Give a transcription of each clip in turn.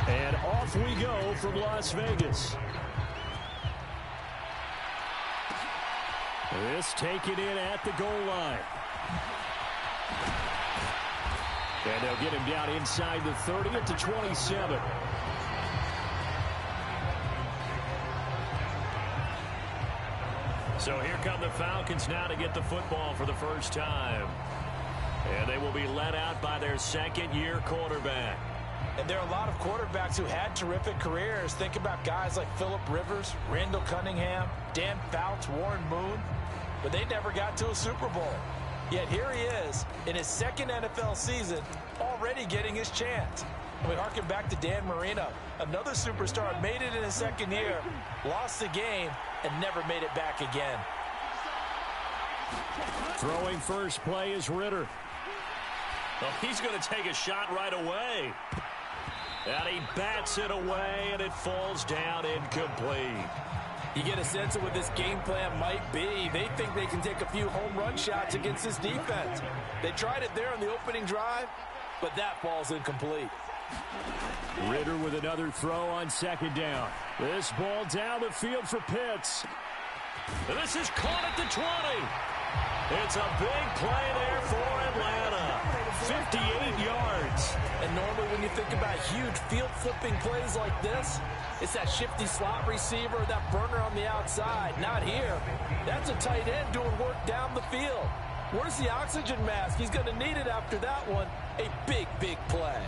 And off we go from Las Vegas. This taken in at the goal line. And they'll get him down inside the 30 at the 27. So here come the Falcons now to get the football for the first time. And they will be led out by their second-year quarterback. And there are a lot of quarterbacks who had terrific careers. Think about guys like Phillip Rivers, Randall Cunningham, Dan Fouts, Warren Moon. But they never got to a Super Bowl. Yet here he is in his second NFL season, already getting his chance. And we harken back to Dan Marino. Another superstar made it in his second year, lost the game, and never made it back again. Throwing first play is Ritter. Well, he's going to take a shot right away. And he bats it away, and it falls down incomplete. You get a sense of what this game plan might be. They think they can take a few home run shots against this defense. They tried it there on the opening drive, but that falls incomplete. Ritter with another throw on second down. This ball down the field for Pitts. This is caught at the 20. It's a big play there for Atlanta. 58 yards. And normally when you think about huge field-flipping plays like this, it's that shifty slot receiver, that burner on the outside. Not here. That's a tight end doing work down the field. Where's the oxygen mask? He's going to need it after that one. A big, big play.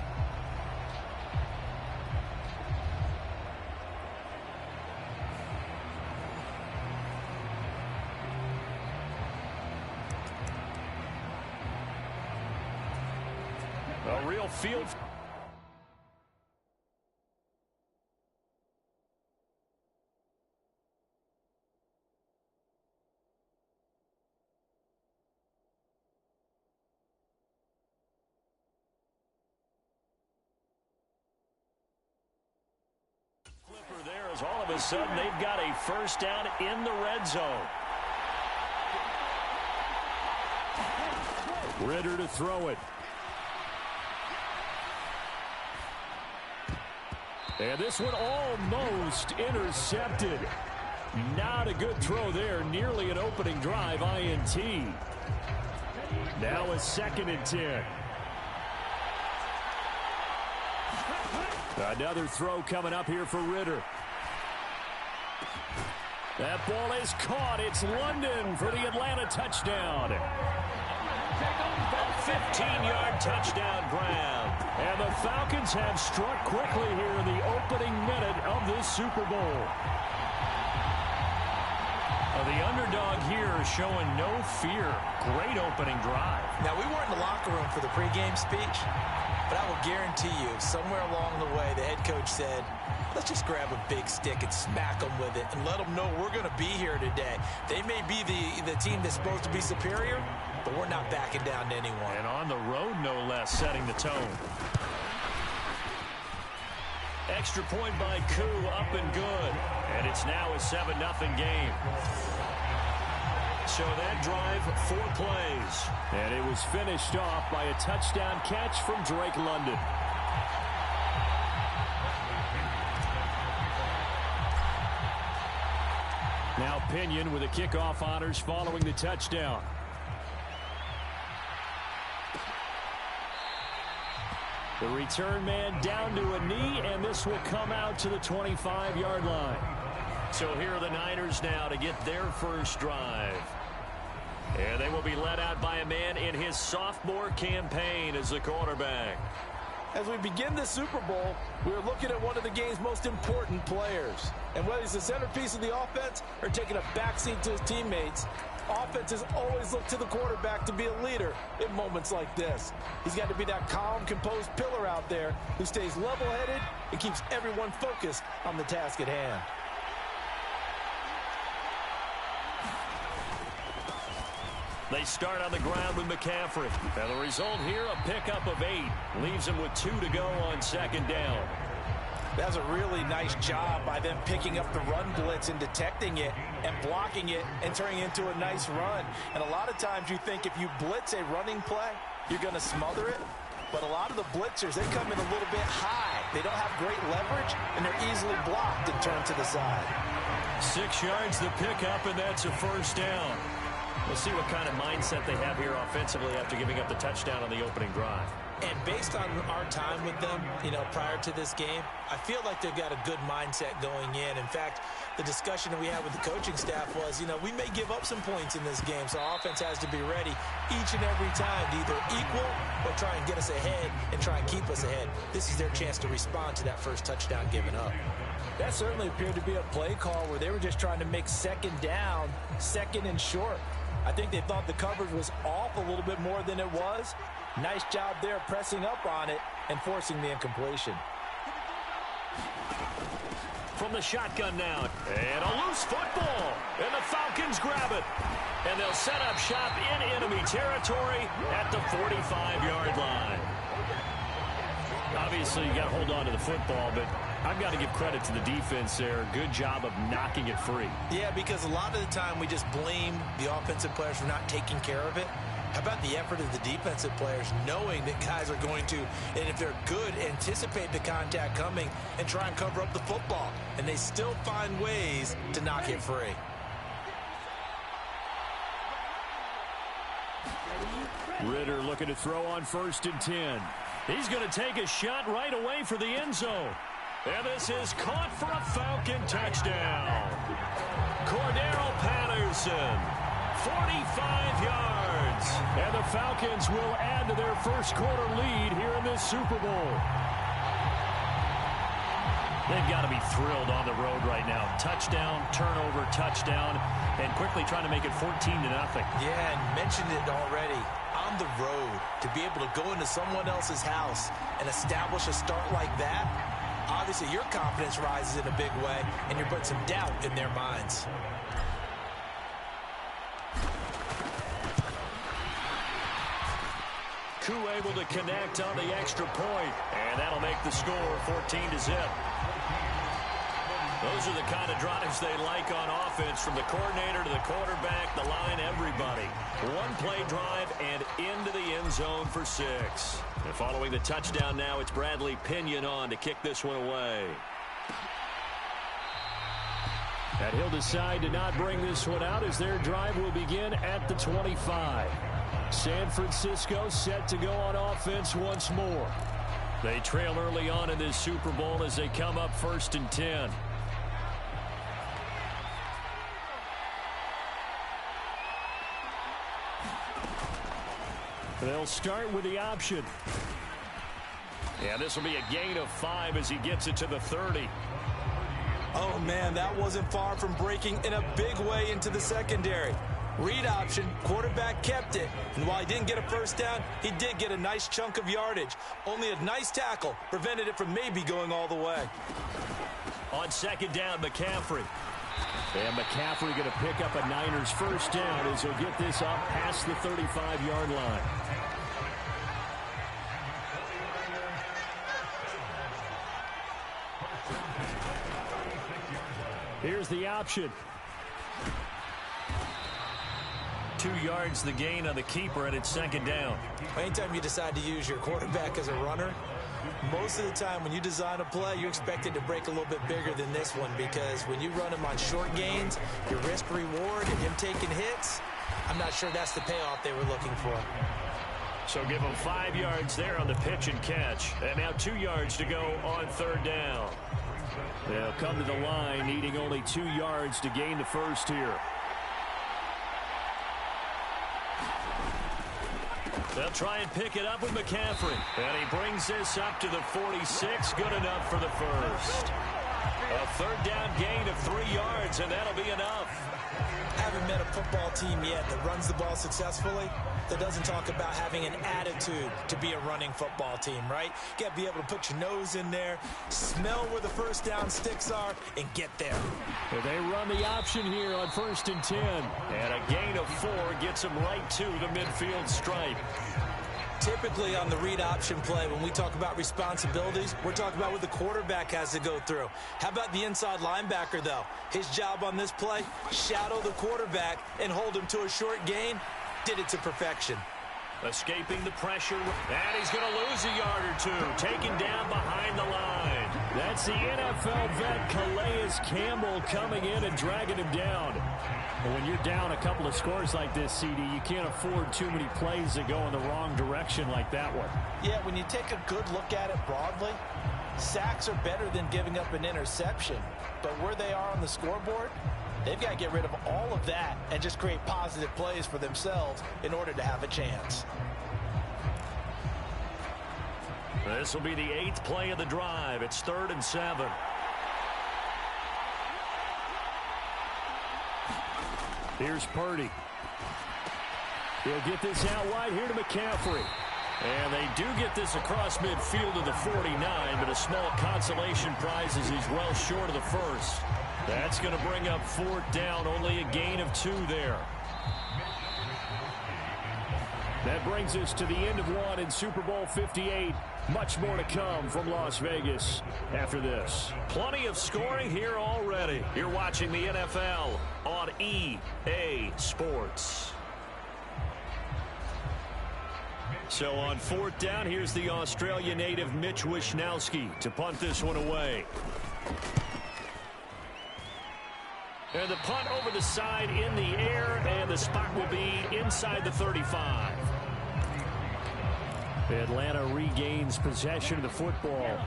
A real field. Flipper there as all of a sudden they've got a first down in the red zone. Ritter to throw it. And this one almost intercepted. Not a good throw there. Nearly an opening drive INT. Now a 2nd and 10. Another throw coming up here for Ritter. That ball is caught. It's London for the Atlanta touchdown. A 15-yard touchdown grab. And the Falcons have struck quickly here in the opening minute of this Super Bowl. The underdog here is showing no fear. Great opening drive. Now, we weren't in the locker room for the pregame speech, but I will guarantee you, somewhere along the way, the head coach said, let's just grab a big stick and smack them with it and let them know we're going to be here today. They may be the team that's supposed to be superior, but we're not backing down to anyone. And on the road, no less, setting the tone. Extra point by Koo, up and good. And it's now a 7-0 game. So that drive, 4 plays. And it was finished off by a touchdown catch from Drake London. Now Pinion with the kickoff honors following the touchdown. The return man down to a knee, and this will come out to the 25-yard line. So here are the Niners now to get their first drive. And they will be led out by a man in his sophomore campaign as the quarterback. As we begin the Super Bowl, we're looking at one of the game's most important players. And whether he's the centerpiece of the offense or taking a backseat to his teammates, offenses always look to the quarterback to be a leader in moments like this. He's got to be that calm, composed pillar out there who stays level-headed and keeps everyone focused on the task at hand. They start on the ground with McCaffrey. And the result here, a pickup of 8. Leaves him with 2 to go on 2nd down. That was a really nice job by them picking up the run blitz and detecting it and blocking it and turning it into a nice run. And a lot of times you think if you blitz a running play, you're going to smother it. But a lot of the blitzers, they come in a little bit high. They don't have great leverage, and they're easily blocked and turned to the side. 6 yards the pickup, and that's a first down. We'll see what kind of mindset they have here offensively after giving up the touchdown on the opening drive. And based on our time with them, prior to this game, I feel like they've got a good mindset going in. In fact, the discussion that we had with the coaching staff was, we may give up some points in this game, so our offense has to be ready each and every time to either equal or try and get us ahead and try and keep us ahead. This is their chance to respond to that first touchdown given up. That certainly appeared to be a play call where they were just trying to make second down, second and short. I think they thought the coverage was off a little bit more than it was. Nice job there pressing up on it and forcing the incompletion. From the shotgun now, and a loose football, and the Falcons grab it. And they'll set up shop in enemy territory at the 45-yard line. Obviously, you got to hold on to the football, but I've got to give credit to the defense there. Good job of knocking it free. Yeah, because a lot of the time we just blame the offensive players for not taking care of it. How about the effort of the defensive players knowing that guys are going to, and if they're good, anticipate the contact coming and try and cover up the football. And they still find ways to knock it free. Ritter looking to throw on 1st and 10. He's going to take a shot right away for the end zone. And this is caught for a Falcon touchdown. Cordero Patterson, 45 yards. And the Falcons will add to their first quarter lead here in this Super Bowl. They've got to be thrilled on the road right now. Touchdown, turnover, touchdown, and quickly trying to make it 14-0. Yeah, and mentioned it already. On the road, to be able to go into someone else's house and establish a start like that, obviously your confidence rises in a big way, and you're putting some doubt in their minds. Koo able to connect on the extra point, and that'll make the score 14-0. Those are the kind of drives they like on offense, from the coordinator to the quarterback, the line, everybody. One play drive and into the end zone for 6. And following the touchdown now, it's Bradley Pinion on to kick this one away. And he'll decide to not bring this one out as their drive will begin at the 25. San Francisco set to go on offense once more. They trail early on in this Super Bowl as they come up 1st and 10. They'll start with the option. Yeah, this will be a gain of 5 as he gets it to the 30. Oh, man, that wasn't far from breaking in a big way into the secondary. Read option, quarterback kept it, and while he didn't get a first down, he did get a nice chunk of yardage. Only a nice tackle prevented it from maybe going all the way. On 2nd down, McCaffrey. And McCaffrey going to pick up a Niners first down as he'll get this up past the 35-yard line. Here's the option. 2 yards the gain on the keeper, and it's 2nd down. Anytime you decide to use your quarterback as a runner, most of the time when you design a play, you expect it to break a little bit bigger than this one, because when you run him on short gains, your risk reward and him taking hits, I'm not sure that's the payoff they were looking for. So give him 5 yards there on the pitch and catch. And now 2 yards to go on 3rd down. They'll come to the line needing only 2 yards to gain the first here. They'll try and pick it up with McCaffrey. And he brings this up to the 46. Good enough for the first. A 3rd down gain of 3 yards, and that'll be enough. Haven't met a football team yet that runs the ball successfully, that doesn't talk about having an attitude to be a running football team, right? You got to be able to put your nose in there, smell where the first down sticks are, and get there. They run the option here on 1st and 10. And a gain of 4 gets them right to the midfield stripe. Typically on the read option play, when we talk about responsibilities, we're talking about what the quarterback has to go through. How about the inside linebacker, though? His job on this play, shadow the quarterback and hold him to a short gain. Did it to perfection. Escaping the pressure, and he's going to lose a yard or two. Taken down behind the line. That's the NFL vet Calais Campbell coming in and dragging him down. And when you're down a couple of scores like this, CD, you can't afford too many plays that go in the wrong direction like that one. Yeah, when you take a good look at it broadly, sacks are better than giving up an interception. But where they are on the scoreboard, they've got to get rid of all of that and just create positive plays for themselves in order to have a chance. This will be the 8th play of the drive. It's 3rd and 7. Here's Purdy. He'll get this out wide here to McCaffrey. And they do get this across midfield to the 49, but a small consolation prize as he's well short of the first. That's going to bring up 4th down, only a gain of 2 there. That brings us to the end of one in Super Bowl 58. Much more to come from Las Vegas after this. Plenty of scoring here already. You're watching the NFL on EA Sports. So on 4th down, here's the Australia native Mitch Wishnowsky to punt this one away. And the punt over the side in the air, and the spot will be inside the 35. Atlanta regains possession of the football.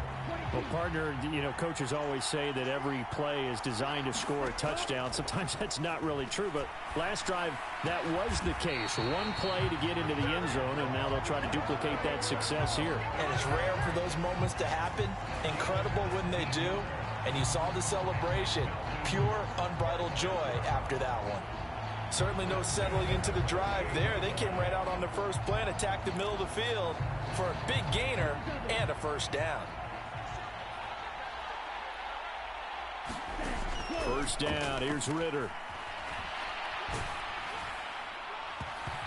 Well, partner, you know, coaches always say that every play is designed to score a touchdown. Sometimes that's not really true, but last drive, that was the case. One play to get into the end zone, and now they'll try to duplicate that success here. And it's rare for those moments to happen. Incredible when they do. And you saw the celebration. Pure, unbridled joy after that one. Certainly no settling into the drive there. They came right out on the first play and attacked the middle of the field for a big gainer and a 1st down. 1st down. Here's Ritter.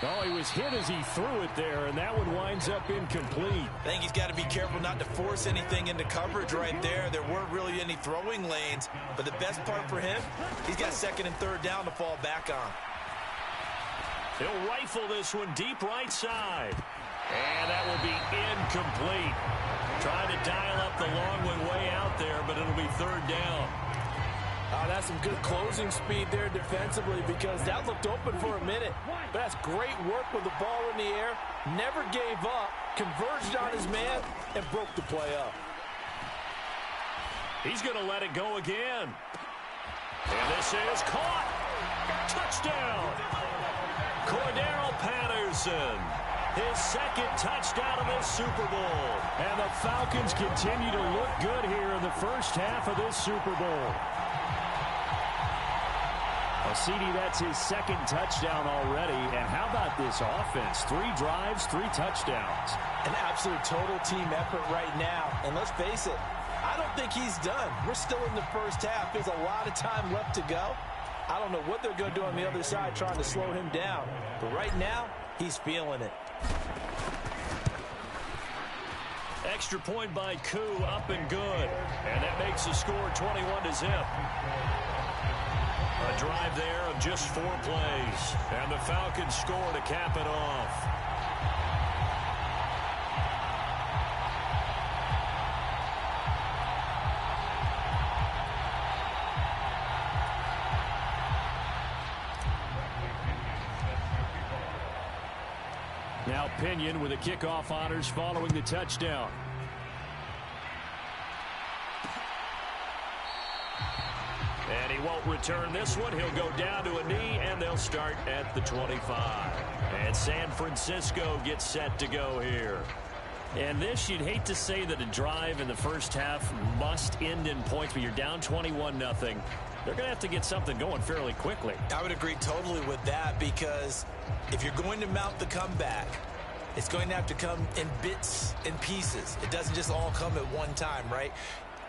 Oh, he was hit as he threw it there, and that one winds up incomplete. I think he's got to be careful not to force anything into coverage right there. There weren't really any throwing lanes, but the best part for him, he's got 2nd and 3rd down to fall back on. He'll rifle this one deep right side. And that will be incomplete. Trying to dial up the long one way out there, but it'll be 3rd down. That's some good closing speed there defensively, because that looked open for a minute. But that's great work with the ball in the air. Never gave up, converged on his man, and broke the play up. He's going to let it go again. And this is caught. Touchdown. Cordero Patterson. His 2nd touchdown of this Super Bowl. And the Falcons continue to look good here in the first half of this Super Bowl. Well, CD, that's his 2nd touchdown already. And how about this offense? 3 drives, 3 touchdowns. An absolute total team effort right now. And let's face it, I don't think he's done. We're still in the first half. There's a lot of time left to go. I don't know what they're going to do on the other side trying to slow him down. But right now, he's feeling it. Extra point by Koo, up and good. And that makes the score 21-0. A drive there of just 4 plays. And the Falcons score to cap it off. Now Pinion with the kickoff honors following the touchdown. And he won't return this one. He'll go down to a knee, and they'll start at the 25. And San Francisco gets set to go here. And this, you'd hate to say that a drive in the first half must end in points, but you're down 21-0. They're going to have to get something going fairly quickly. I would agree totally with that, because if you're going to mount the comeback, it's going to have to come in bits and pieces. It doesn't just all come at one time, right?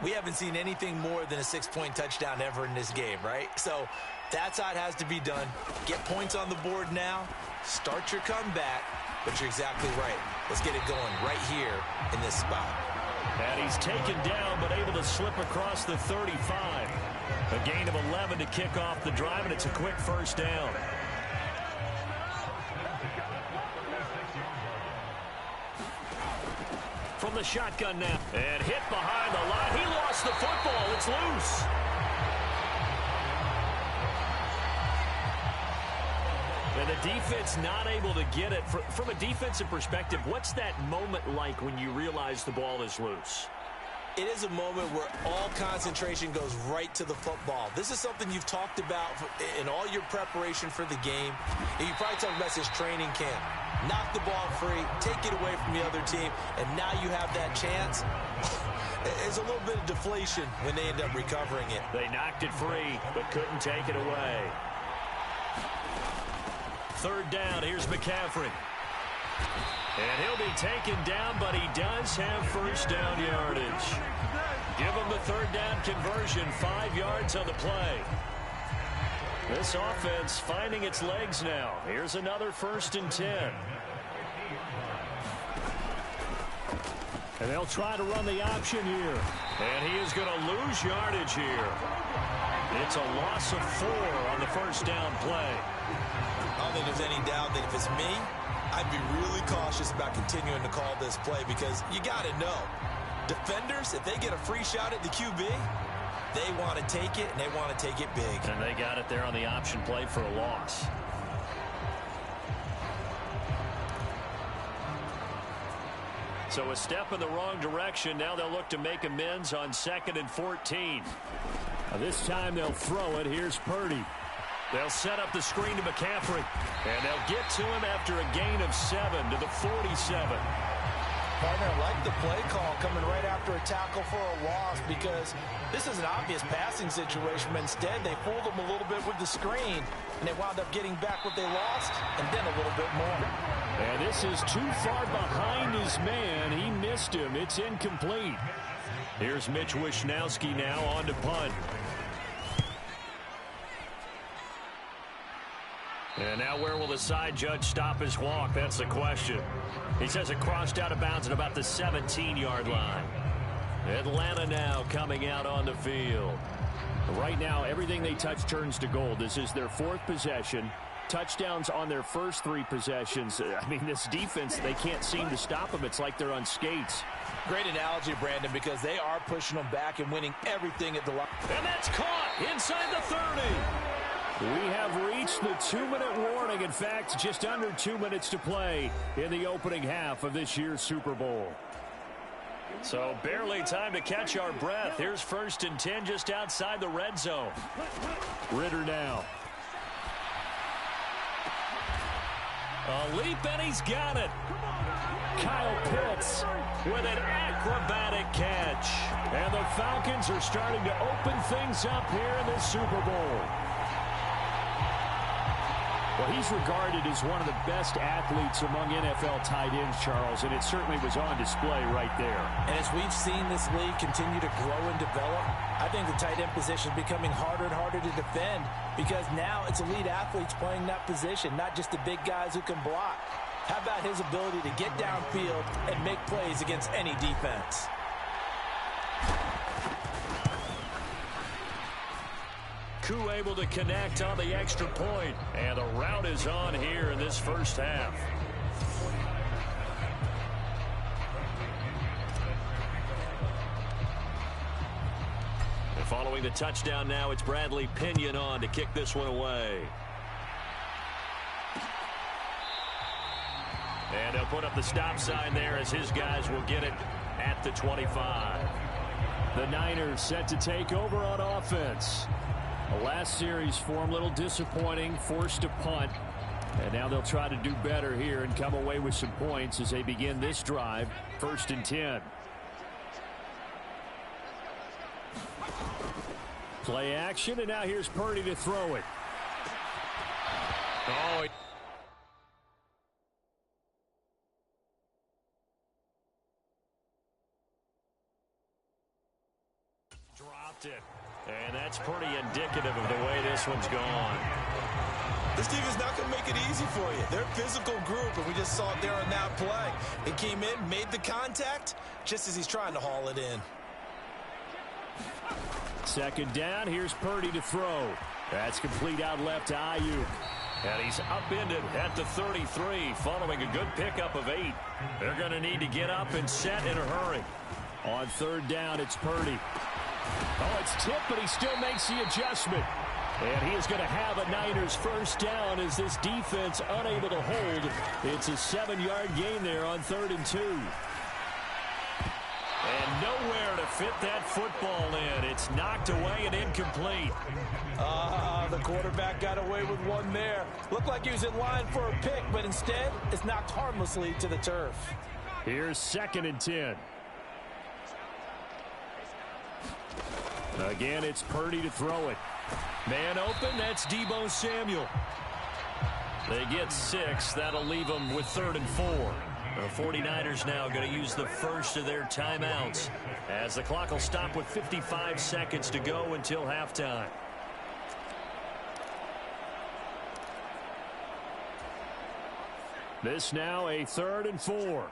We haven't seen anything more than a 6-point touchdown ever in this game, right? So that's how it has to be done. Get points on the board now. Start your comeback. But you're exactly right. Let's get it going right here in this spot. And he's taken down, but able to slip across the 35. A gain of 11 to kick off the drive, and it's a quick first down. from the shotgun now. And hit behind the line. He lost the football. It's loose. And the defense not able to get it. From a defensive perspective, what's that moment like when you realize the ball is loose? It is a moment where all concentration goes right to the football. This is something you've talked about in all your preparation for the game. And you probably talked about this training camp. Knock the ball free, take it away from the other team, and now you have that chance. There's a little bit of deflation when they end up recovering it. They knocked it free, but couldn't take it away. Third down, here's McCaffrey. And he'll be taken down, but he does have first down yardage. Give him the third down conversion, 5 yards on the play. This offense finding its legs now. Here's another 1st and 10. And they'll try to run the option here. And he is going to lose yardage here. It's a loss of 4 on the first down play. I don't think there's any doubt that if it's me, I'd be really cautious about continuing to call this play because you got to know, defenders, if they get a free shot at the QB, they want to take it, and they want to take it big. And they got it there on the option play for a loss. So a step in the wrong direction. Now they'll look to make amends on 2nd and 14. This time they'll throw it. Here's Purdy. They'll set up the screen to McCaffrey. And they'll get to him after a gain of 7 to the 47. Partner, I like the play call coming right after a tackle for a loss because this is an obvious passing situation, but instead they fooled them a little bit with the screen, and they wound up getting back what they lost and then a little bit more. And this is too far behind his man. He missed him. It's incomplete. Here's Mitch Wishnowsky now on to punt. And now where will the side judge stop his walk? That's the question. He says it crossed out of bounds at about the 17-yard line. Atlanta now coming out on the field. Right now, everything they touch turns to gold. This is their 4th possession. Touchdowns on their first 3 possessions. I mean, this defense, they can't seem to stop them. It's like they're on skates. Great analogy, Brandon, because they are pushing them back and winning everything at the line. And that's caught inside the 30. We have reached the 2-minute warning. In fact, just under 2 minutes to play in the opening half of this year's Super Bowl. So barely time to catch our breath. Here's 1st and 10 just outside the red zone. Ritter now. A leap, and he's got it. Kyle Pitts with an acrobatic catch. And the Falcons are starting to open things up here in the Super Bowl. Well, he's regarded as one of the best athletes among NFL tight ends, Charles, and it certainly was on display right there. And as we've seen this league continue to grow and develop, I think the tight end position is becoming harder and harder to defend because now it's elite athletes playing that position, not just the big guys who can block. How about his ability to get downfield and make plays against any defense? Koo able to connect on the extra point, and the route is on here in this first half. And following the touchdown now, it's Bradley Pinion on to kick this one away. And he'll put up the stop sign there as his guys will get it at the 25. The Niners set to take over on offense. The last series for them, a little disappointing, forced to punt. And now they'll try to do better here and come away with some points as they begin this drive, 1st and 10. Play action, and now here's Purdy to throw it. Oh, dropped it. And that's pretty indicative of the way this one's gone. This team is not going to make it easy for you. They're a physical group, and we just saw it there on that play. It came in, made the contact, just as he's trying to haul it in. 2nd down, here's Purdy to throw. That's complete out left to Ayuk. And he's upended at the 33 following a good pickup of 8. They're going to need to get up and set in a hurry. On third down, it's Purdy. Oh, it's tipped, but he still makes the adjustment. And he is going to have a Niners first down as this defense unable to hold. It's a 7-yard gain there on 3rd and 2. And nowhere to fit that football in. It's knocked away and incomplete. The quarterback got away with one there. Looked like he was in line for a pick, but instead it's knocked harmlessly to the turf. Here's 2nd and 10. Again, it's Purdy to throw it. Man open, that's Deebo Samuel. They get 6. That'll leave them with 3rd and 4. The 49ers now going to use the first of their timeouts as the clock will stop with 55 seconds to go until halftime. This now a 3rd and 4.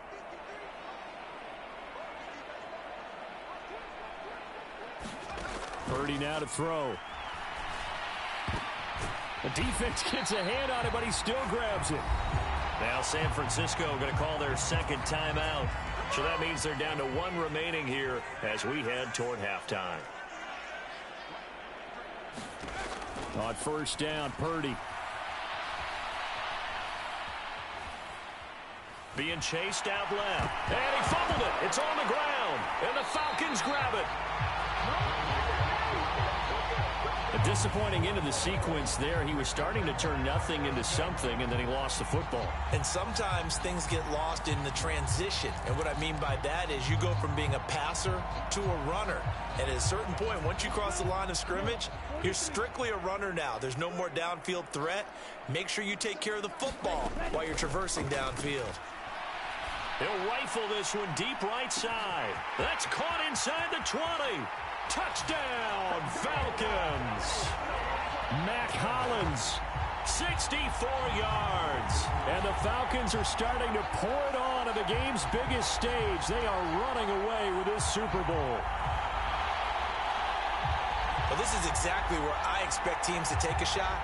Purdy now to throw. The defense gets a hand on it, but he still grabs it. Now San Francisco going to call their 2nd timeout. So that means they're down to 1 remaining here as we head toward halftime. On first down, Purdy. Being chased out left. And he fumbled it. It's on the ground. And the Falcons grab it. A disappointing end of the sequence there. He was starting to turn nothing into something, and then he lost the football. And sometimes things get lost in the transition. And what I mean by that is you go from being a passer to a runner. And at a certain point, once you cross the line of scrimmage, you're strictly a runner now. There's no more downfield threat. Make sure you take care of the football while you're traversing downfield. He'll rifle this one deep right side. That's caught inside the 20. Touchdown, Falcons. Mac Hollins, 64 yards. And the Falcons are starting to pour it on at the game's biggest stage. They are running away with this Super Bowl. Well, this is exactly where I expect teams to take a shot.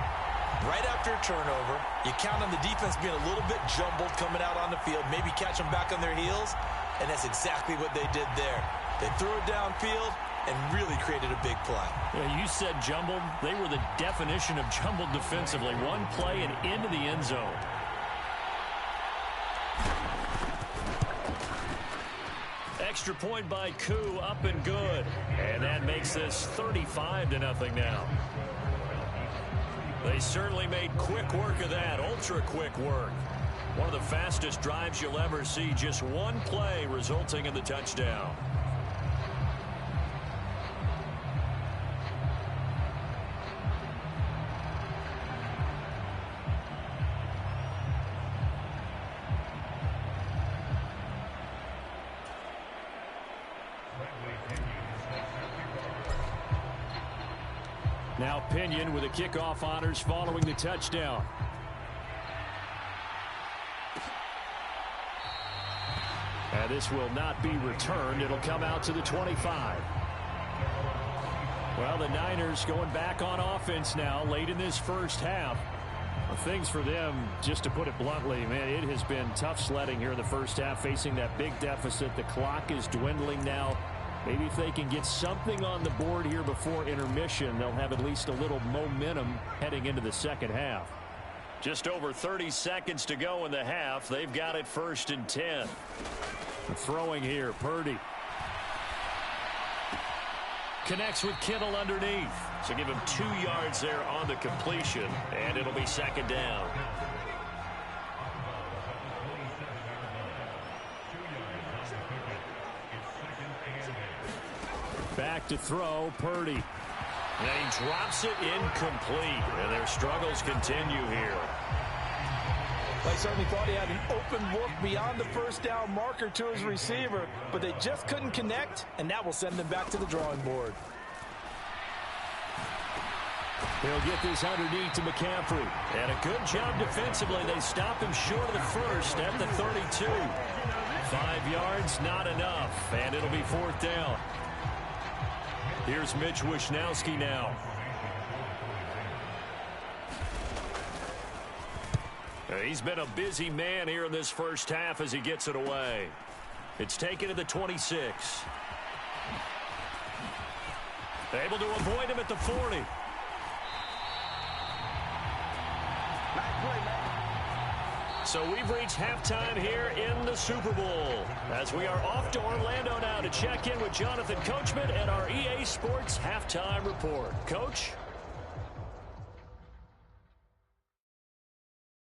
Right after a turnover, you count on the defense being a little bit jumbled coming out on the field, maybe catch them back on their heels, and that's exactly what they did there. They threw it downfield and really created a big play. Yeah, you said jumbled. They were the definition of jumbled defensively. One play and into the end zone. Extra point by Koo, up and good. And that makes this 35-0 now. They certainly made quick work of that, ultra-quick work. One of the fastest drives you'll ever see, just one play resulting in the touchdown. Now Pinion with the kickoff honors following the touchdown. And this will not be returned. It'll come out to the 25. Well, the Niners going back on offense now late in this first half. Well, things for them, just to put it bluntly, man, it has been tough sledding here in the first half, facing that big deficit. The clock is dwindling now. Maybe if they can get something on the board here before intermission, they'll have at least a little momentum heading into the second half. Just over 30 seconds to go in the half. They've got it 1st and 10. Throwing here, Purdy. Connects with Kittle underneath. So give him 2 yards there on the completion, and it'll be 2nd down. Back to throw, Purdy. And he drops it incomplete. And their struggles continue here. They certainly thought he had an open look beyond the first down marker to his receiver, but they just couldn't connect, and that will send them back to the drawing board. He'll get this underneath to McCaffrey. And a good job defensively. They stop him short of the first at the 32. 5 yards, not enough. And it'll be 4th down. Here's Mitch Wishnowsky now. He's been a busy man here in this first half as he gets it away. It's taken to the 26. Able to avoid him at the 40. So we've reached halftime here in the Super Bowl as we are off to Orlando now to check in with Jonathan Coachman and our EA Sports Halftime Report. Coach?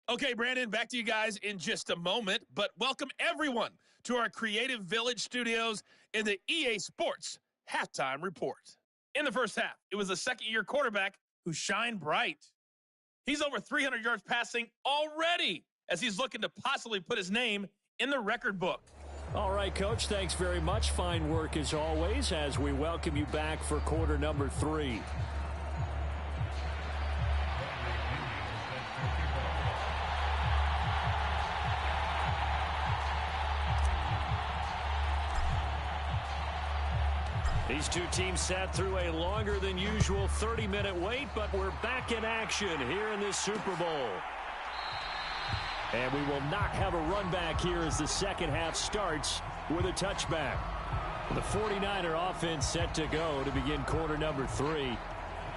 Okay, Brandon, back to you guys in just a moment, but welcome everyone to our Creative Village studios in the EA Sports Halftime Report. In the first half, it was a second-year quarterback who shined bright. He's over 300 yards passing already as he's looking to possibly put his name in the record book. All right, Coach, thanks very much. Fine work as always as we welcome you back for quarter number 3. These two teams sat through a longer than usual 30-minute wait, but we're back in action here in this Super Bowl. And we will not have a run back here as the second half starts with a touchback. The 49er offense set to go to begin quarter number 3.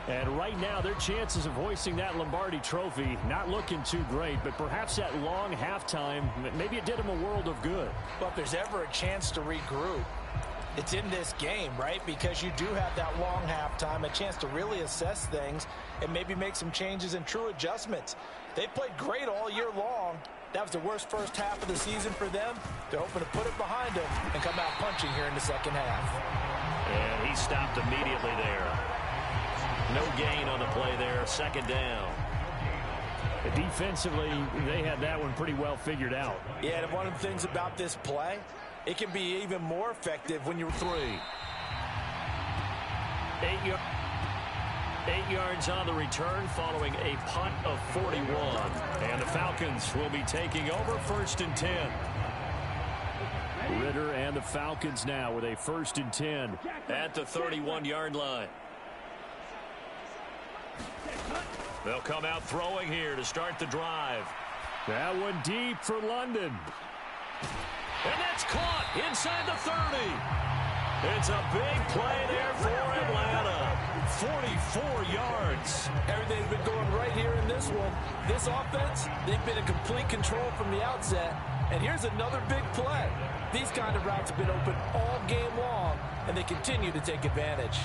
And right now, their chances of hoisting that Lombardi trophy not looking too great, but perhaps that long halftime, maybe it did them a world of good. But if there's ever a chance to regroup, it's in this game, right? Because you do have that long halftime, a chance to really assess things and maybe make some changes and true adjustments. They played great all year long. That was the worst first half of the season for them. They're hoping to put it behind them and come out punching here in the second half. And he stopped immediately there. No gain on the play there, second down. Defensively, they had that one pretty well figured out. Yeah, and one of the things about this play, it can be even more effective when you're 3. 8 yards on the return following a punt of 41. And the Falcons will be taking over first and 10. Ritter and the Falcons now with a first and 10 at the 31-yard line. They'll come out throwing here to start the drive. That one deep for London. And that's caught inside the 30. It's a big play there for Atlanta. 44 yards. Everything's been going right here in this one. This offense, they've been in complete control from the outset. And here's another big play. These kind of routes have been open all game long, and they continue to take advantage.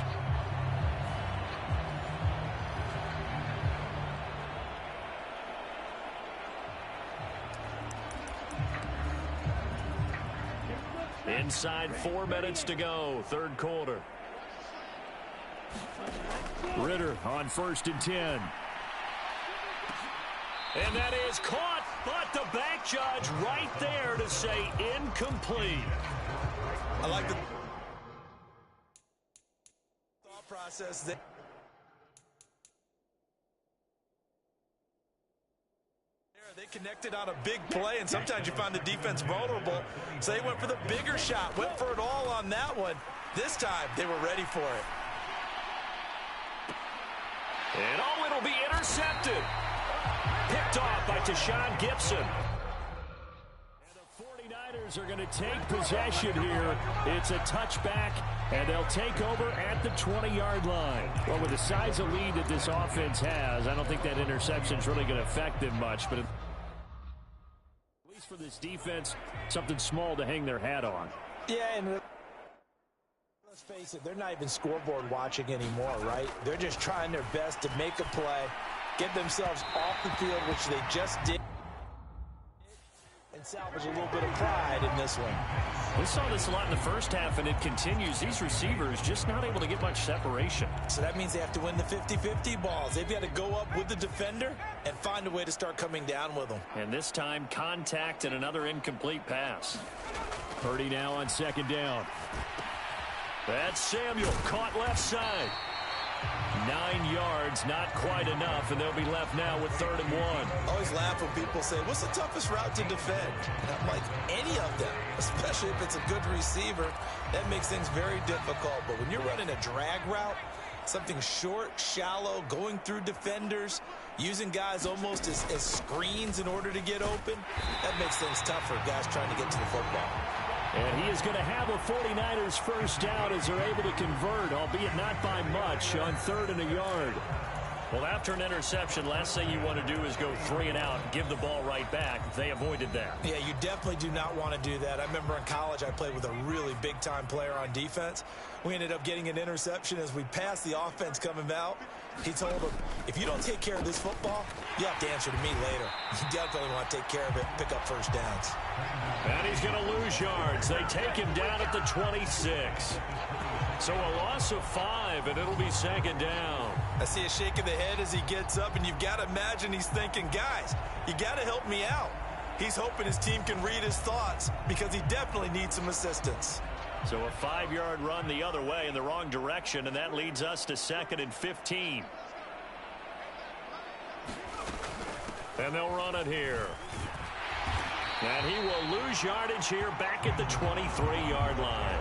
Inside 4 minutes to go, third quarter. Ritter on first and 10. And that is caught, but the back judge right there to say incomplete. I like the thought process that they connected on a big play, and sometimes you find the defense vulnerable. So they went for the bigger shot, went for it all on that one. This time, they were ready for it. And oh, it'll be intercepted. Picked off by Tashawn Gibson. And the 49ers are going to take possession here. It's a touchback, and they'll take over at the 20-yard line. Well, with the size of lead that this offense has, I don't think that interception is really going to affect them much. But at least for this defense, something small to hang their hat on. Yeah, and let's face it, they're not even scoreboard watching anymore, right? They're just trying their best to make a play, get themselves off the field, which they just did, and salvage a little bit of pride in this one. We saw this a lot in the first half, and it continues. These receivers just not able to get much separation. So that means they have to win the 50-50 balls. They've got to go up with the defender and find a way to start coming down with them. And this time, contact and another incomplete pass. Purdy now on second down. That's Samuel, caught left side. 9 yards, not quite enough, and they'll be left now with 3rd and 1. I always laugh when people say, what's the toughest route to defend? And I'm like, any of them, especially if it's a good receiver. That makes things very difficult. But when you're running a drag route, Something short, shallow, going through defenders, using guys almost as screens in order to get open. That makes things tough for guys trying to get to the football. And he is going to have a 49ers first down as they're able to convert, albeit not by much, on 3rd and a yard. Well, after an interception, last thing you want to do is go 3 and out and give the ball right back. They avoided that. Yeah, you definitely do not want to do that. I remember in college I played with a really big-time player on defense. We ended up getting an interception as we passed the offense coming out. He told him, if you don't take care of this football, you have to answer to me later. You definitely want to take care of it, pick up first downs. And he's going to lose yards. They take him down at the 26. So a loss of 5, and it'll be 2nd down. I see a shake of the head as he gets up, and you've got to imagine he's thinking, guys, you got to help me out. He's hoping his team can read his thoughts because he definitely needs some assistance. So a 5-yard run the other way in the wrong direction, and that leads us to 2nd and 15. And they'll run it here. And he will lose yardage here back at the 23-yard line.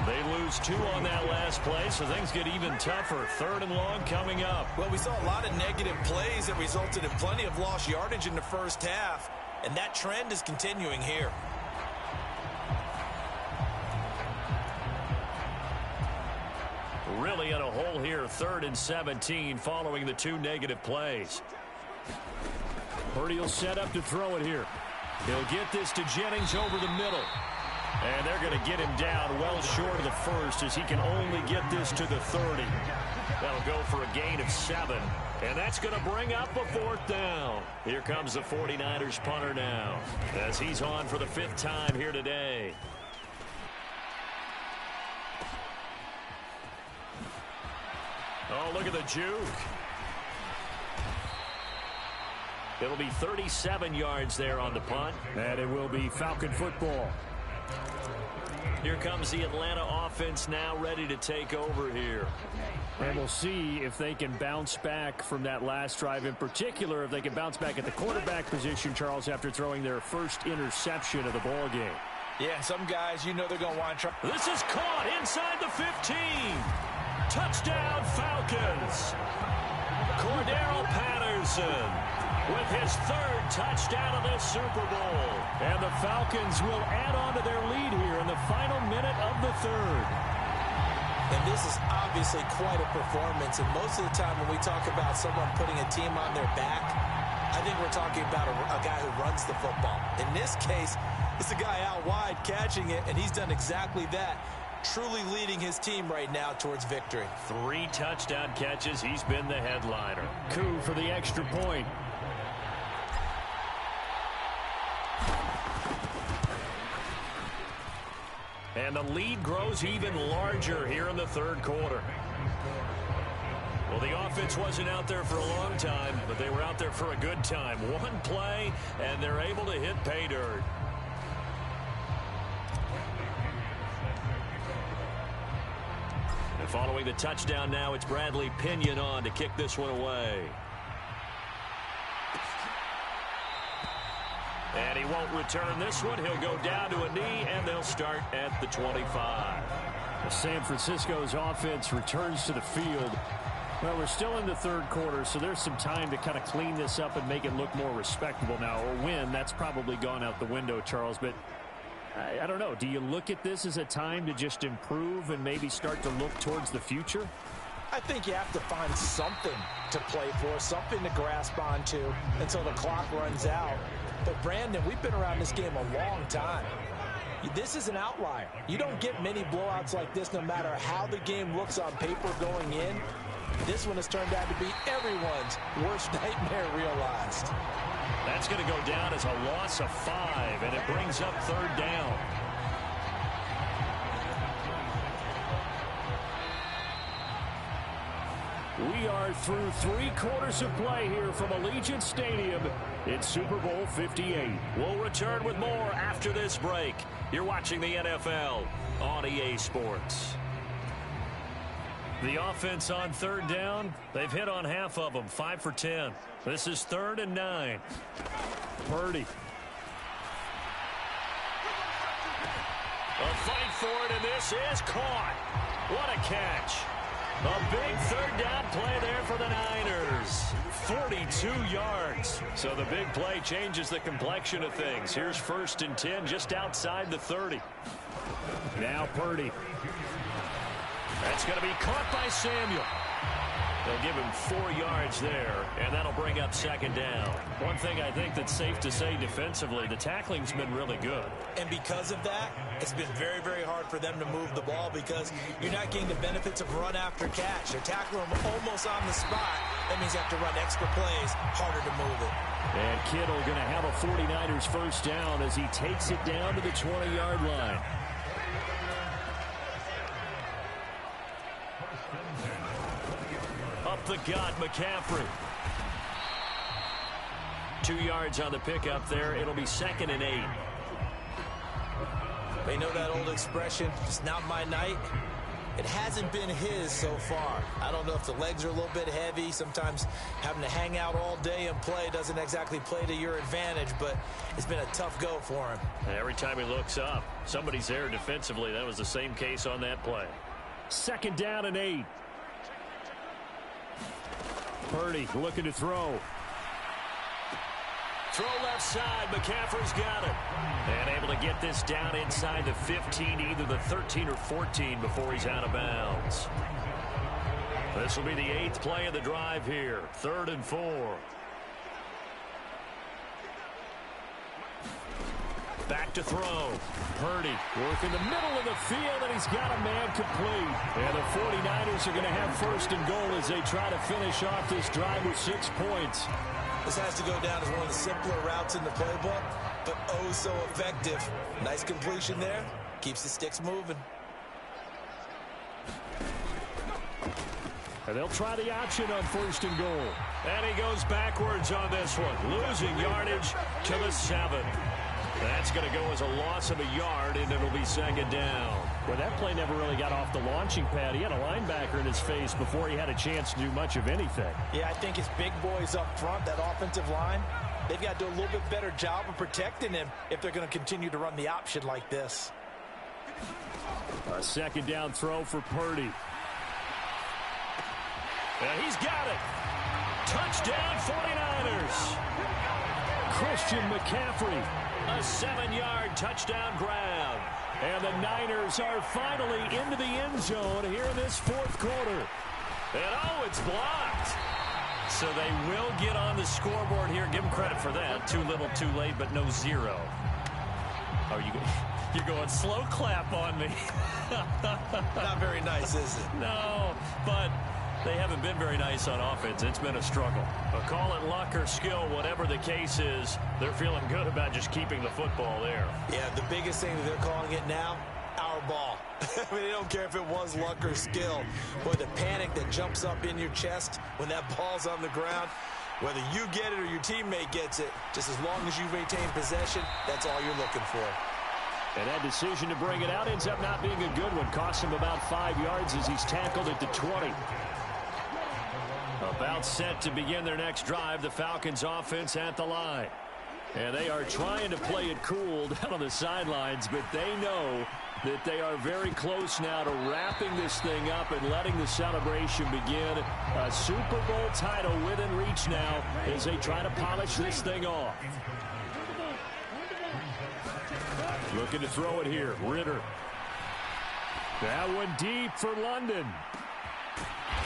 They lose 2 on that last play, so things get even tougher. 3rd and long coming up. Well, we saw a lot of negative plays that resulted in plenty of lost yardage in the first half, and that trend is continuing here. Really in a hole here, 3rd and 17 following the 2 negative plays. Purdy will set up to throw it here. He'll get this to Jennings over the middle. And they're going to get him down well short of the first as he can only get this to the 30. That'll go for a gain of 7. And that's going to bring up a 4th down. Here comes the 49ers punter now as he's on for the 5th time here today. Oh, look at the juke. It'll be 37 yards there on the punt. And it will be Falcon football. Here comes the Atlanta offense now ready to take over here. And we'll see if they can bounce back from that last drive, in particular if they can bounce back at the quarterback position, Charles, after throwing their first interception of the ball game. Yeah, some guys, you know they're going to want to try. This is caught inside the 15. Touchdown Falcons. Cordero Patterson with his 3rd touchdown of this Super Bowl. And the Falcons will add on to their lead here in the final minute of the 3rd. And this is obviously quite a performance. And most of the time when we talk about someone putting a team on their back, I think we're talking about a guy who runs the football. In this case, it's a guy out wide catching it, and he's done exactly that. Truly leading his team right now towards victory. 3 touchdown catches. He's been the headliner. Coup for the extra point. And the lead grows even larger here in the 3rd quarter. Well, the offense wasn't out there for a long time, but they were out there for a good time. 1 play, and they're able to hit pay dirt. And following the touchdown now, it's Bradley Pinion on to kick this one away. And he won't return this one. He'll go down to a knee, and they'll start at the 25. San Francisco's offense returns to the field. Well, we're still in the 3rd quarter, so there's some time to kind of clean this up and make it look more respectable now. A win, that's probably gone out the window, Charles, but I don't know. Do you look at this as a time to just improve and maybe start to look towards the future? I think you have to find something to play for, something to grasp onto until the clock runs out. But, Brandon, we've been around this game a long time. This is an outlier. You don't get many blowouts like this no matter how the game looks on paper going in. This one has turned out to be everyone's worst nightmare realized. That's going to go down as a loss of 5, and it brings up 3rd down. We are through 3 quarters of play here from Allegiant Stadium. It's Super Bowl 58. We'll return with more after this break. You're watching the NFL on EA Sports. The offense on 3rd down, they've hit on half of them, 5 for 10. This is 3rd and 9. Purdy. A fight for it, and this is caught. What a catch. A big third down play there for the Niners. 42 yards. So the big play changes the complexion of things. Here's 1st and 10 just outside the 30. Now Purdy. That's going to be caught by Samuel. They'll give him 4 yards there, and that'll bring up 2nd down. One thing I think that's safe to say defensively, the tackling's been really good. And because of that, it's been very, very hard for them to move the ball because you're not getting the benefits of run after catch. They're tackling them almost on the spot. That means you have to run extra plays, harder to move it. And Kittle going to have a 49ers first down as he takes it down to the 20-yard line. Up the gut, McCaffrey. 2 yards on the pickup there. It'll be 2nd and 8. They know that old expression, it's not my night. It hasn't been his so far. I don't know if the legs are a little bit heavy. Sometimes having to hang out all day and play doesn't exactly play to your advantage, but it's been a tough go for him. Every time he looks up, somebody's there defensively. That was the same case on that play. 2nd down and 8. Purdy looking to throw. Throw left side. McCaffrey's got it. And able to get this down inside the 15, either the 13 or 14 before he's out of bounds. This will be the 8th play of the drive here. 3rd and 4. Back to throw. Purdy working the middle of the field, and he's got a man complete. And the 49ers are going to have 1st and goal as they try to finish off this drive with 6 points. This has to go down as one of the simpler routes in the playbook, but oh so effective. Nice completion there. Keeps the sticks moving. And they'll try the option on 1st and goal. And he goes backwards on this one, losing yardage to the 7. That's going to go as a loss of a yard, and it'll be 2nd down. Well, that play never really got off the launching pad. He had a linebacker in his face before he had a chance to do much of anything. Yeah, I think his big boys up front, that offensive line, they've got to do a little bit better job of protecting him if they're going to continue to run the option like this. A 2nd down throw for Purdy. And he's got it. Touchdown 49ers. Christian McCaffrey. A 7-yard touchdown grab. And the Niners are finally into the end zone here in this 4th quarter. And oh, it's blocked. So they will get on the scoreboard here. Give them credit for that. Too little, too late, but no 0. Oh, you're going slow clap on me. Not very nice, is it? No, but they haven't been very nice on offense. It's been a struggle. But call it luck or skill, whatever the case is, they're feeling good about just keeping the football there. Yeah, the biggest thing that they're calling it now, our ball. I mean, they don't care if it was luck or skill. Boy, the panic that jumps up in your chest when that ball's on the ground, whether you get it or your teammate gets it, just as long as you maintain possession, that's all you're looking for. And that decision to bring it out ends up not being a good one. Cost him about 5 yards as he's tackled at the 20. About set to begin their next drive, the Falcons offense at the line. And they are trying to play it cool down on the sidelines, but they know that they are very close now to wrapping this thing up and letting the celebration begin. A Super Bowl title within reach now as they try to polish this thing off. Looking to throw it here. Ritter. That one deep for London.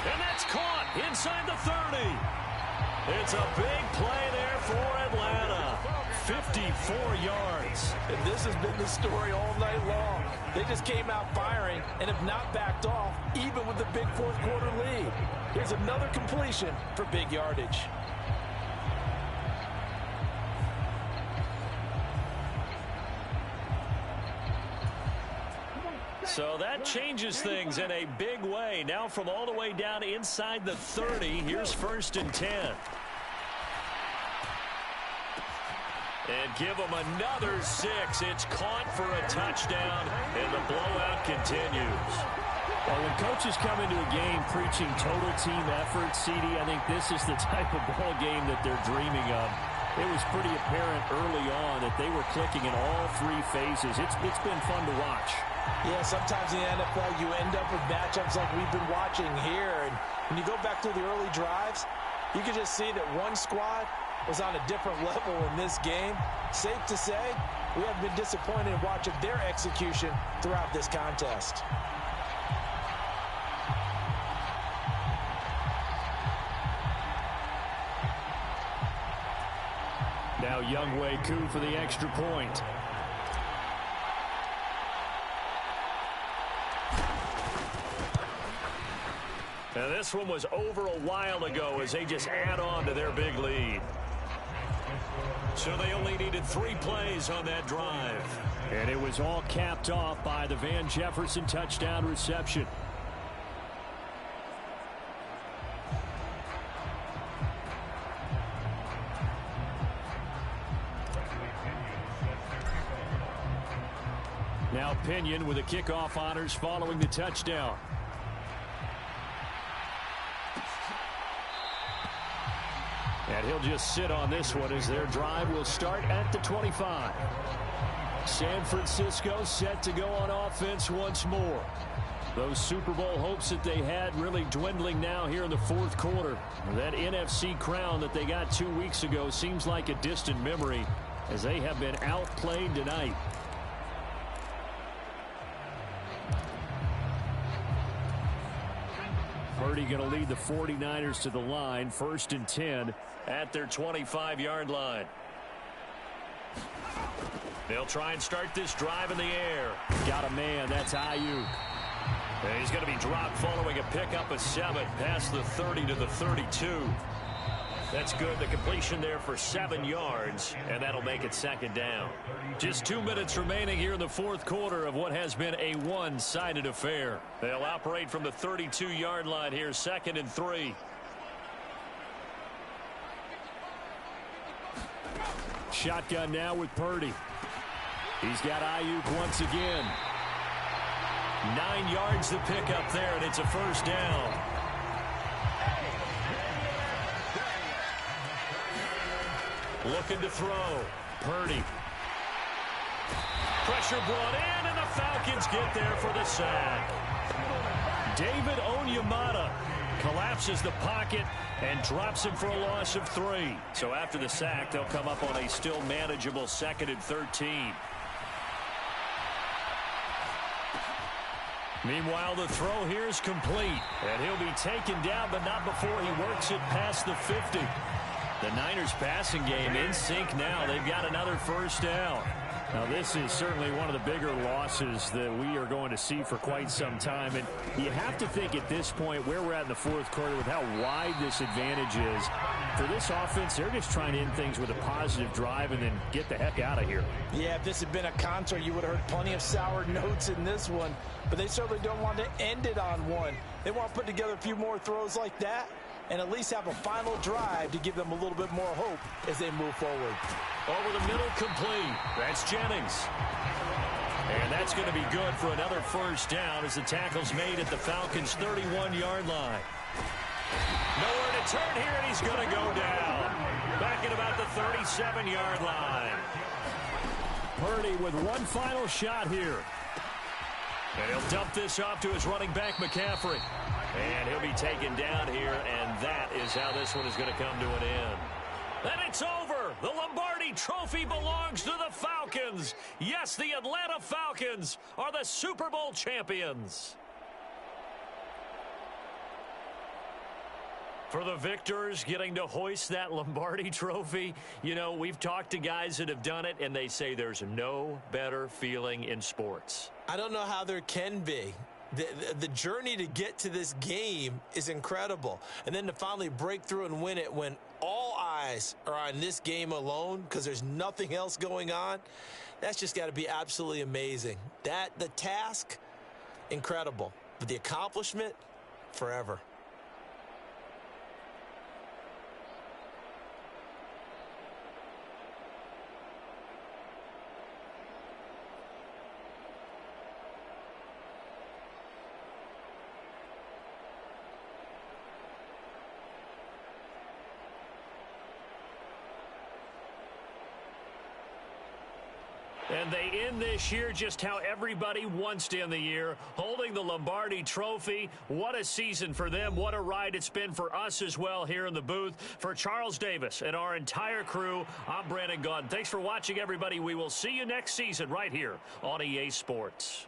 And that's caught inside the 30. It's a big play there for Atlanta. 54 yards. And this has been the story all night long. They just came out firing and have not backed off, even with the big 4th quarter lead. Here's another completion for big yardage. So that changes things in a big way. Now from all the way down inside the 30, here's 1st and 10. And give them another 6. It's caught for a touchdown, and the blowout continues. Well, when coaches come into a game preaching total team effort, CD, I think this is the type of ball game that they're dreaming of. It was pretty apparent early on that they were clicking in all 3 phases. It's been fun to watch. Yeah, sometimes in the NFL you end up with matchups like we've been watching here. And when you go back to the early drives, you can just see that one squad was on a different level in this game. Safe to say, we have been disappointed in watching their execution throughout this contest. Now Younghoe Koo for the extra point. Now this one was over a while ago as they just add on to their big lead. So they only needed 3 plays on that drive. And it was all capped off by the Van Jefferson touchdown reception. Now Pinion with the kickoff honors following the touchdown. And he'll just sit on this one as their drive will start at the 25. San Francisco set to go on offense once more. Those Super Bowl hopes that they had really dwindling now here in the fourth quarter. That NFC crown that they got 2 weeks ago seems like a distant memory as they have been outplayed tonight. Purdy going to lead the 49ers to the line, 1st and 10 at their 25-yard line. They'll try and start this drive in the air. Got a man, that's Ayuk. And he's going to be dropped following a pickup of 7 past the 30 to the 32. That's good. The completion there for 7 yards, and that'll make it 2nd down. Just 2 minutes remaining here in the fourth quarter of what has been a one-sided affair. They'll operate from the 32-yard line here, 2nd and 3. Shotgun now with Purdy. He's got Ayuk once again. 9 yards to pick up there, and it's a 1st down. Looking to throw. Purdy. Pressure brought in, and the Falcons get there for the sack. David Onyemata collapses the pocket and drops him for a loss of 3. So after the sack, they'll come up on a still manageable 2nd and 13. Meanwhile, the throw here is complete, and he'll be taken down, but not before he works it past the 50. The Niners passing game in sync now. They've got another 1st down. Now, this is certainly one of the bigger losses that we are going to see for quite some time. And you have to think at this point where we're at in the fourth quarter with how wide this advantage is. For this offense, they're just trying to end things with a positive drive and then get the heck out of here. Yeah, if this had been a concert, you would have heard plenty of sour notes in this one. But they certainly don't want to end it on one. They want to put together a few more throws like that and at least have a final drive to give them a little bit more hope as they move forward. Over the middle, complete. That's Jennings. And that's going to be good for another 1st down as the tackle's made at the Falcons' 31-yard line. Nowhere to turn here, and he's going to go down. Back at about the 37-yard line. Purdy with one final shot here. And he'll dump this off to his running back, McCaffrey. And he'll be taken down here, and that is how this one is going to come to an end. And it's over. The Lombardi Trophy belongs to the Falcons. Yes, the Atlanta Falcons are the Super Bowl champions. For the victors getting to hoist that Lombardi Trophy, you know, we've talked to guys that have done it, and they say there's no better feeling in sports. I don't know how there can be. The journey to get to this game is incredible. And then to finally break through and win it when all eyes are on this game alone because there's nothing else going on, that's just got to be absolutely amazing. The task, incredible. But the accomplishment, forever. And they end this year just how everybody wants to end the year, holding the Lombardi Trophy. What a season for them. What a ride it's been for us as well here in the booth. For Charles Davis and our entire crew, I'm Brandon Gaudin. Thanks for watching, everybody. We will see you next season right here on EA Sports.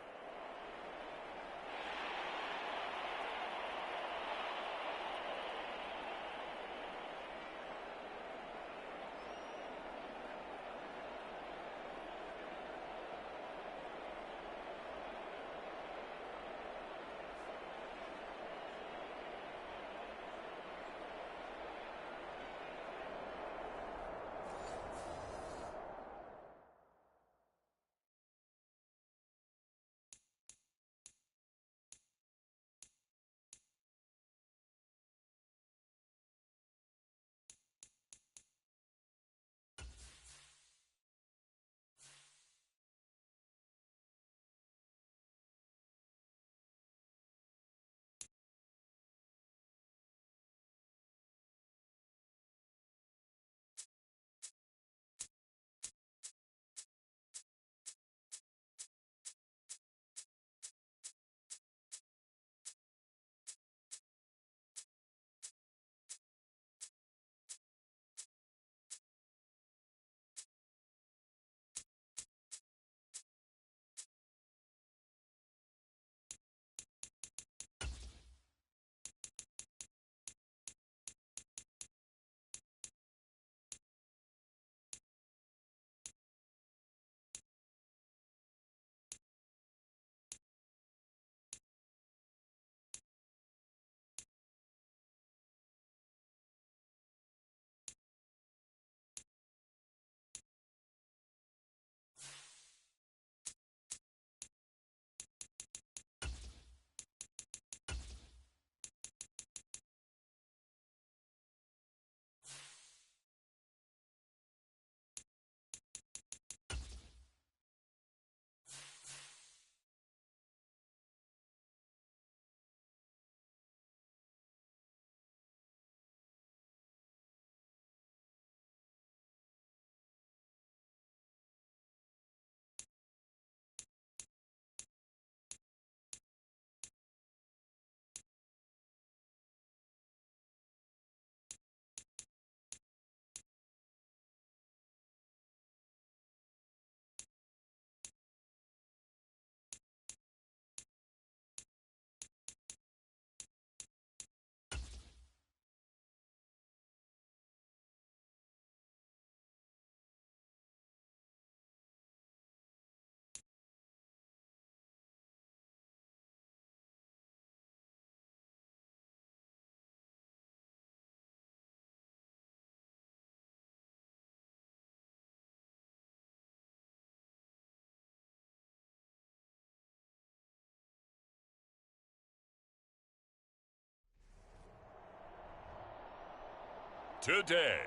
Today,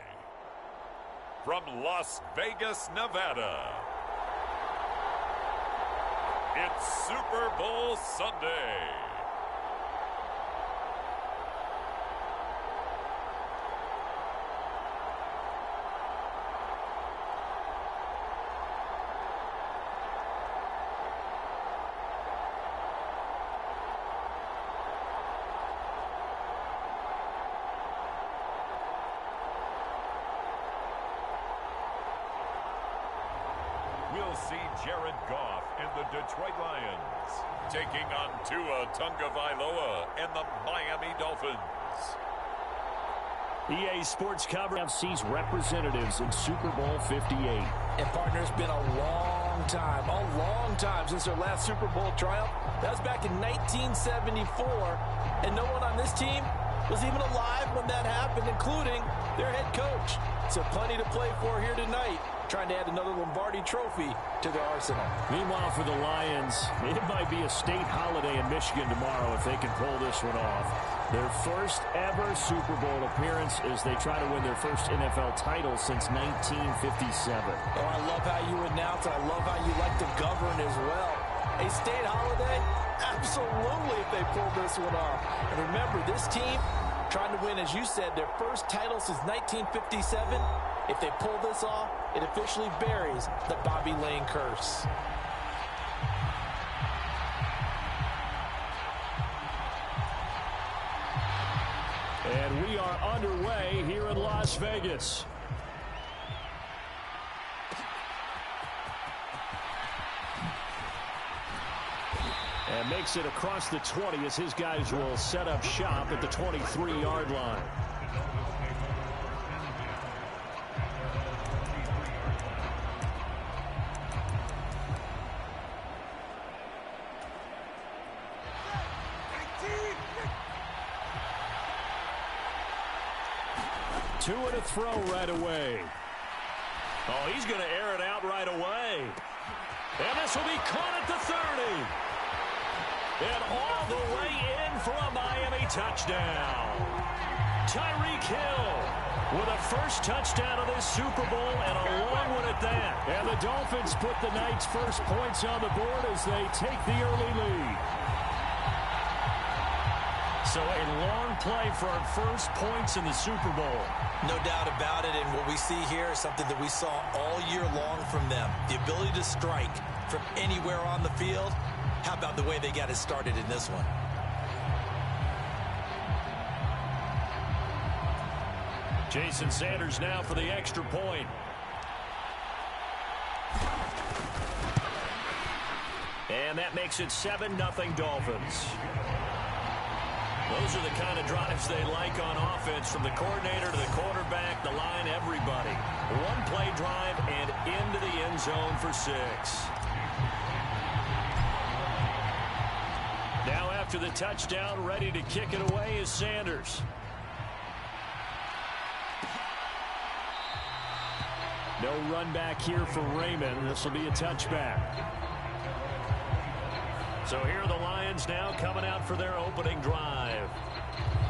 from Las Vegas, Nevada, it's Super Bowl Sunday. We'll see Jared Goff and the Detroit Lions taking on Tua Tagovailoa and the Miami Dolphins. EA Sports coverage FC's representatives in Super Bowl 58. And partner, it's been a long time since their last Super Bowl triumph. That was back in 1974, and no one on this team was even alive when that happened, including their head coach. So plenty to play for here tonight, trying to add another Lombardi Trophy to their arsenal. Meanwhile, for the Lions, it might be a state holiday in Michigan tomorrow if they can pull this one off. Their first ever Super Bowl appearance as they try to win their first NFL title since 1957. Oh, I love how you announce it. I love how you like to govern as well. A state holiday? Absolutely, if they pull this one off. And remember, this team trying to win, as you said, their first title since 1957. If they pull this off, it officially buries the Bobby Lane curse. And we are underway here in Las Vegas. And makes it across the 20 as his guys will set up shop at the 23-yard line. Two and a throw right away. Oh, he's going to air it out right away. And this will be caught at the 30. And all the way in for a Miami touchdown. Tyreek Hill with a first touchdown of this Super Bowl, and a long one at that. And the Dolphins put the Knights' first points on the board as they take the early lead. So a long play for our first points in the Super Bowl. No doubt about it, and what we see here is something that we saw all year long from them. The ability to strike from anywhere on the field. How about the way they got it started in this one? Jason Sanders now for the extra point. And that makes it 7-0 Dolphins. Those are the kind of drives they like on offense, from the coordinator to the quarterback, the line, everybody. One play drive and into the end zone for 6. Now after the touchdown, ready to kick it away is Sanders. No run back here for Raymond. This will be a touchback. So here are the Lions now coming out for their opening drive.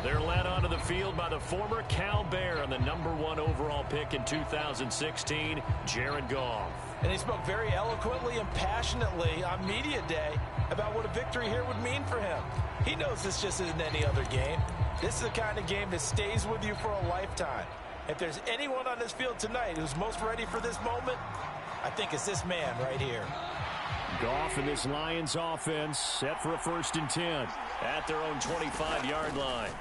They're led onto the field by the former Cal Bear and the #1 overall pick in 2016, Jared Goff. And he spoke very eloquently and passionately on media day about what a victory here would mean for him. He knows this just isn't any other game. This is the kind of game that stays with you for a lifetime. If there's anyone on this field tonight who's most ready for this moment, I think it's this man right here. Goff and this Lions offense set for a 1st and 10 at their own 25-yard line.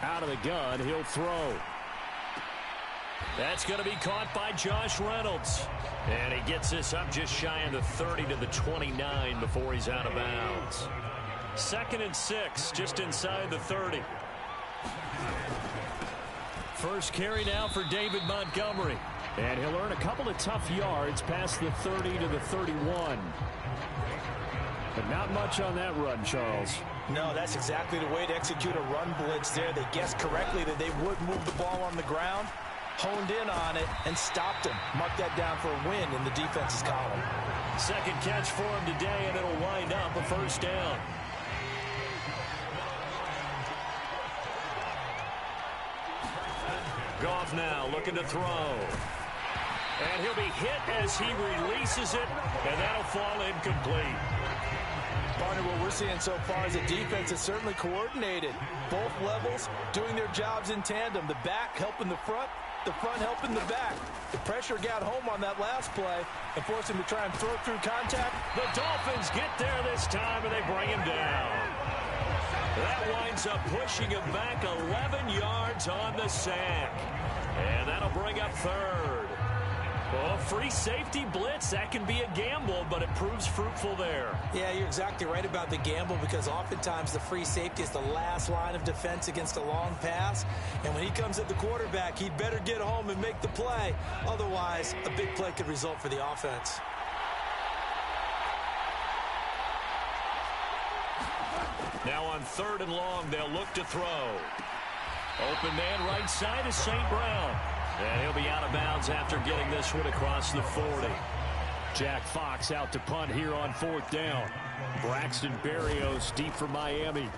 Out of the gun, he'll throw. That's going to be caught by Josh Reynolds. And he gets this up just shy of the 30 to the 29 before he's out of bounds. 2nd and 6, just inside the 30. First carry now for David Montgomery. And he'll earn a couple of tough yards past the 30 to the 31. But not much on that run, Charles. No, that's exactly the way to execute a run blitz there. They guessed correctly that they would move the ball on the ground, honed in on it, and stopped him. Mark that down for a win in the defense's column. Second catch for him today, and it'll wind up a 1st down. Goff now looking to throw. And he'll be hit as he releases it, and that'll fall incomplete. Partner, what we're seeing so far is a defense that's certainly coordinated. Both levels doing their jobs in tandem. The back helping the front helping the back. The pressure got home on that last play and forced him to try and throw through contact. The Dolphins get there this time, and they bring him down. That winds up pushing him back 11 yards on the sack. And that'll bring up 3rd. Well, free safety blitz, that can be a gamble, but it proves fruitful there. Yeah, you're exactly right about the gamble, because oftentimes the free safety is the last line of defense against a long pass. And when he comes at the quarterback, he'd better get home and make the play. Otherwise, a big play could result for the offense. Now on 3rd and long, they'll look to throw. Open man right side is St. Brown. And he'll be out of bounds after getting this one across the 40. Jack Fox out to punt here on 4th down. Braxton Berrios deep for Miami.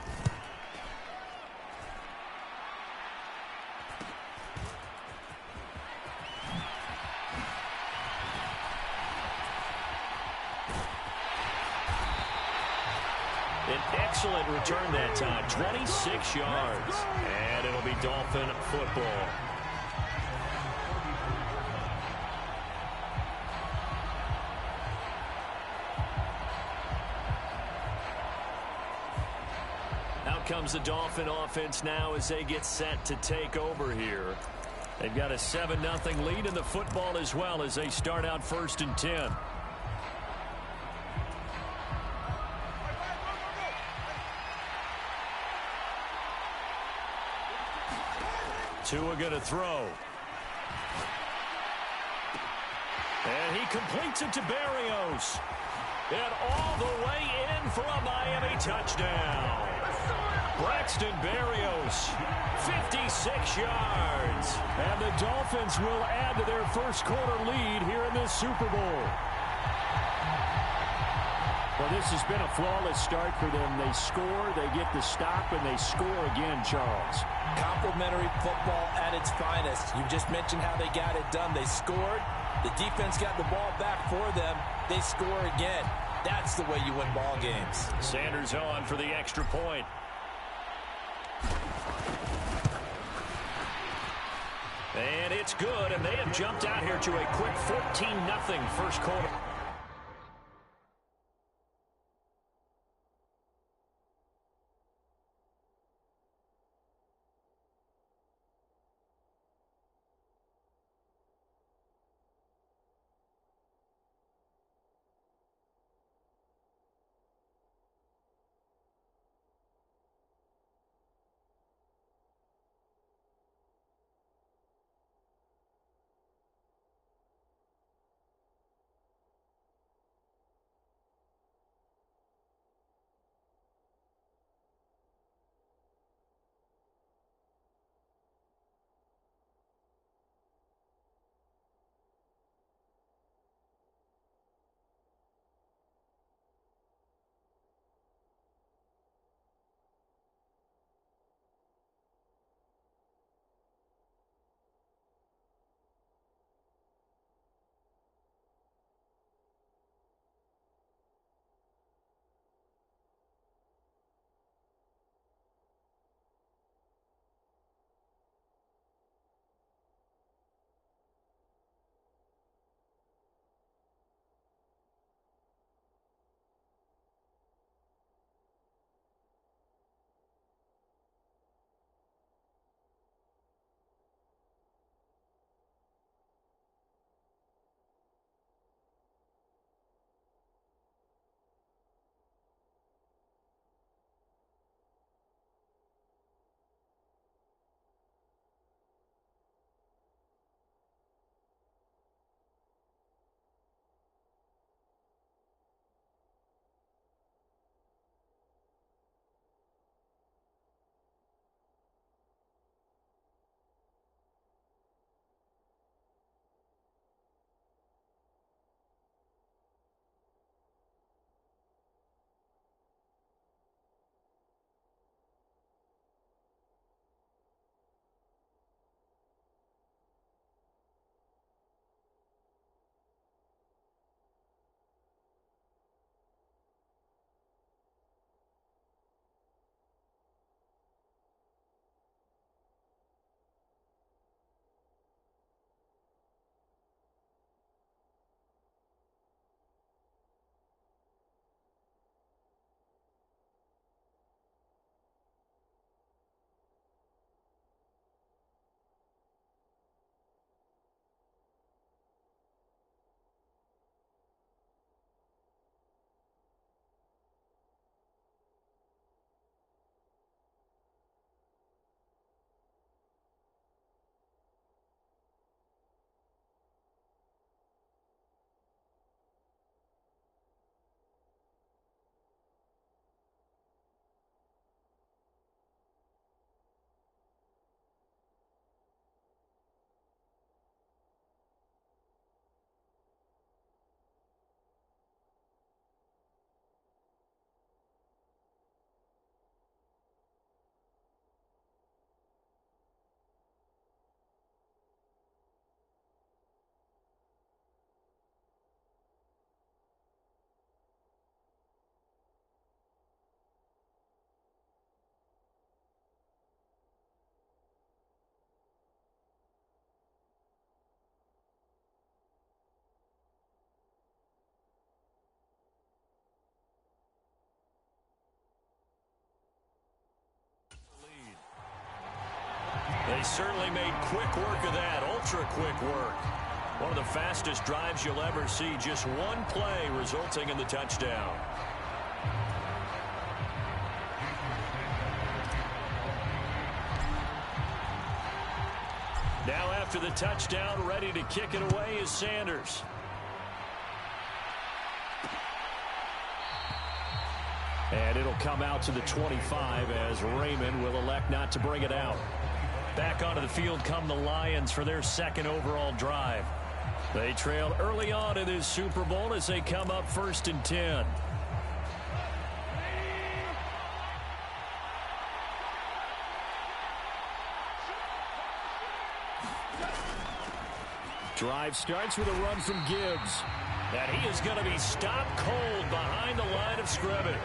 An excellent return that time, 26 yards. And it'll be Dolphin football. comes the Dolphin offense now as they get set to take over here. They've got a 7-0 lead in the football as well as they start out 1st and 10. Tua going to throw. And he completes it to Berrios. And all the way in for a Miami touchdown. Braxton Berrios, 56 yards. And the Dolphins will add to their first quarter lead here in this Super Bowl. Well, this has been a flawless start for them. They score, they get the stop, and they score again, Charles. Complimentary football at its finest. You just mentioned how they got it done. They scored. The defense got the ball back for them. They score again. That's the way you win ball games. Sanders on for the extra point. And it's good, and they have jumped out here to a quick 14-0 first quarter. They certainly made quick work of that, ultra-quick work. One of the fastest drives you'll ever see, just one play resulting in the touchdown. Now after the touchdown, ready to kick it away is Sanders. And it'll come out to the 25 as Raymond will elect not to bring it out. Back onto the field come the Lions for their second overall drive. They trail early on in this Super Bowl as they come up 1st and 10. Drive starts with a run from Gibbs. And he is going to be stopped cold behind the line of scrimmage.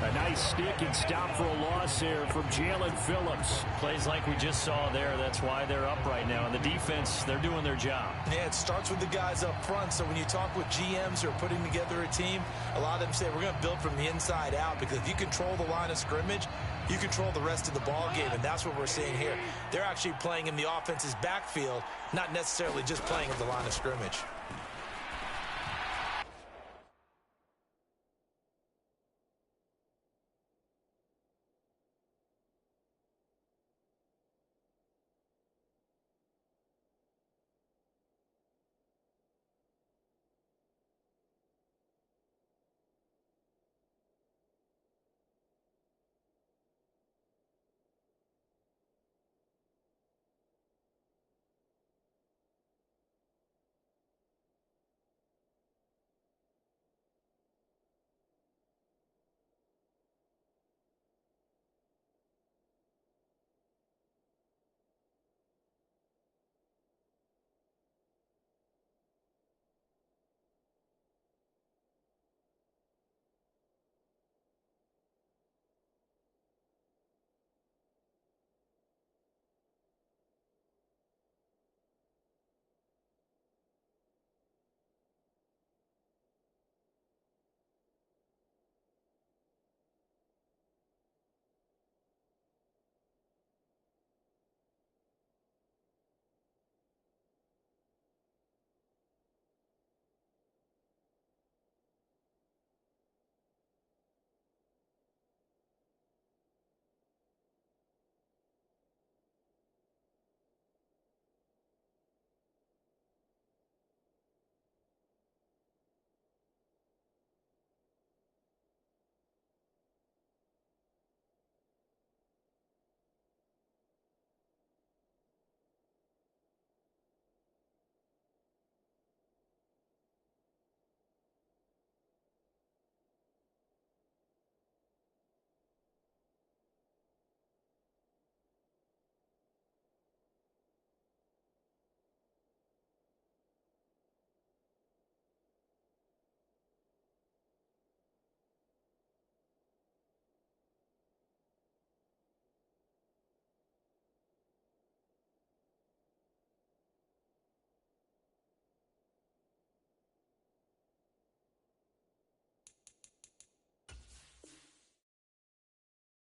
A nice stick and stop for a loss here from Jalen Phillips. Plays like we just saw there. That's why they're up right now. And the defense, they're doing their job. Yeah, it starts with the guys up front. So when you talk with GMs who are putting together a team, a lot of them say we're going to build from the inside out, because if you control the line of scrimmage, you control the rest of the ball game, and that's what we're seeing here. They're actually playing in the offense's backfield, not necessarily just playing at the line of scrimmage.